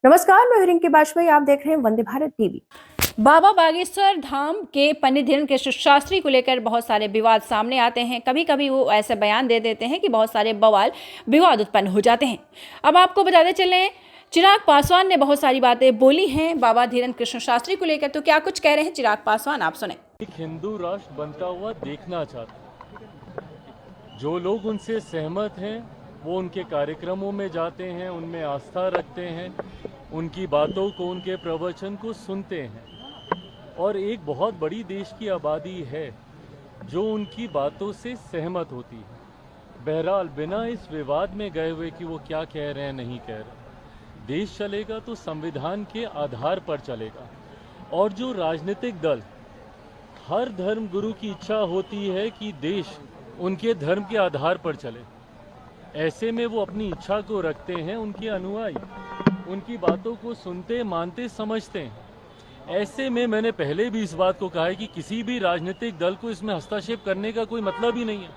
नमस्कार, मैं रिंकी बाजपेयी। आप देख रहे हैं वंदे भारत टीवी। बाबा बागेश्वर धाम के पंडित धीरेन्द्र कृष्ण शास्त्री को लेकर बहुत सारे विवाद सामने आते हैं। कभी कभी वो ऐसे बयान दे देते हैं कि बहुत सारे विवाद उत्पन्न हो जाते हैं। अब आपको बताते चलें, चिराग पासवान ने बहुत सारी बातें बोली हैं बाबा धीरेन्द्र कृष्ण शास्त्री को लेकर। तो क्या कुछ कह रहे हैं चिराग पासवान, आप सुने। एक हिंदू राष्ट्र बनता हुआ देखना चाहता। जो लोग उनसे सहमत हैं वो उनके कार्यक्रमों में जाते हैं, उनमें आस्था रखते हैं, उनकी बातों को, उनके प्रवचन को सुनते हैं। और एक बहुत बड़ी देश की आबादी है जो उनकी बातों से सहमत होती है। बहरहाल बिना इस विवाद में गए हुए कि वो क्या कह रहे हैं नहीं कह रहे, देश चलेगा तो संविधान के आधार पर चलेगा। और जो राजनीतिक दल, हर धर्म गुरु की इच्छा होती है कि देश उनके धर्म के आधार पर चले। ऐसे में वो अपनी इच्छा को रखते हैं, उनके अनुयायी उनकी बातों को सुनते, मानते, समझते हैं। ऐसे में मैंने पहले भी इस बात को कहा है कि किसी भी राजनीतिक दल को इसमें हस्तक्षेप करने का कोई मतलब ही नहीं है।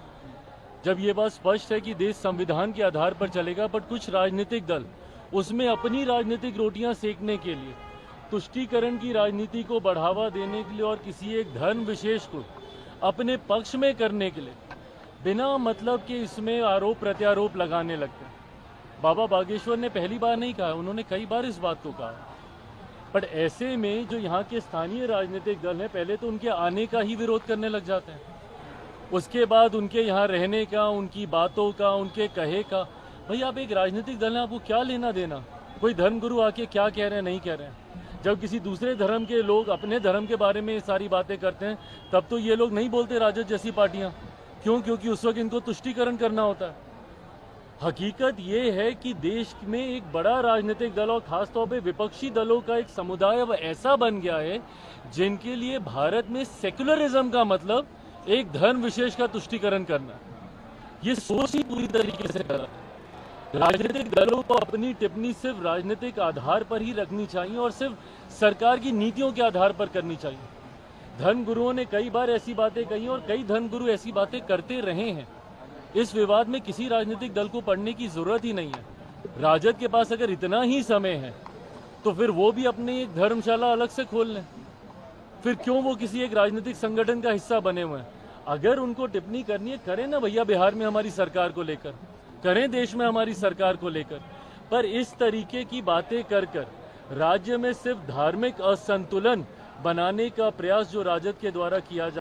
जब ये बात स्पष्ट है कि देश संविधान के आधार पर चलेगा, बट कुछ राजनीतिक दल उसमें अपनी राजनीतिक रोटियां सेकने के लिए, तुष्टीकरण की राजनीति को बढ़ावा देने के लिए और किसी एक धर्म विशेष को अपने पक्ष में करने के लिए बिना मतलब के इसमें आरोप प्रत्यारोप लगाने लगते हैं। बाबा बागेश्वर ने पहली बार नहीं कहा, उन्होंने कई बार इस बात को कहा। बट ऐसे में जो यहाँ के स्थानीय राजनीतिक दल हैं, पहले तो उनके आने का ही विरोध करने लग जाते हैं, उसके बाद उनके यहाँ रहने का, उनकी बातों का, उनके कहे का। भाई आप एक राजनीतिक दल हैं, आपको क्या लेना देना कोई धर्मगुरु आके क्या कह रहे हैं नहीं कह रहे हैं। जब किसी दूसरे धर्म के लोग अपने धर्म के बारे में सारी बातें करते हैं, तब तो ये लोग नहीं बोलते राजद जैसी पार्टियां। क्यों? क्योंकि उस वक्त इनको तुष्टीकरण करना होता है। हकीकत ये है कि देश में एक बड़ा राजनीतिक दल और खासतौर पे विपक्षी दलों का एक समुदाय अब ऐसा बन गया है जिनके लिए भारत में सेक्युलरिज्म का मतलब एक धर्म विशेष का तुष्टीकरण करना। ये सोच ही पूरी तरीके से गलत है। राजनीतिक दलों को अपनी टिप्पणी सिर्फ राजनीतिक आधार पर ही रखनी चाहिए और सिर्फ सरकार की नीतियों के आधार पर करनी चाहिए। धर्मगुरुओं ने कई बार ऐसी बातें कही और कई धर्मगुरु ऐसी बातें करते रहे हैं। इस विवाद में किसी राजनीतिक दल को पड़ने की जरूरत ही नहीं है। राजद के पास अगर इतना ही समय है तो फिर वो भी अपनी एक धर्मशाला अलग से खोल लें। फिर क्यों वो किसी एक राजनीतिक संगठन का हिस्सा बने हुए हैं? अगर उनको टिप्पणी करनी है, करें ना भैया, बिहार में हमारी सरकार को लेकर, करें देश में हमारी सरकार को लेकर। पर इस तरीके की बातें कर कर राज्य में सिर्फ धार्मिक असंतुलन बनाने का प्रयास जो राजद के द्वारा किया जा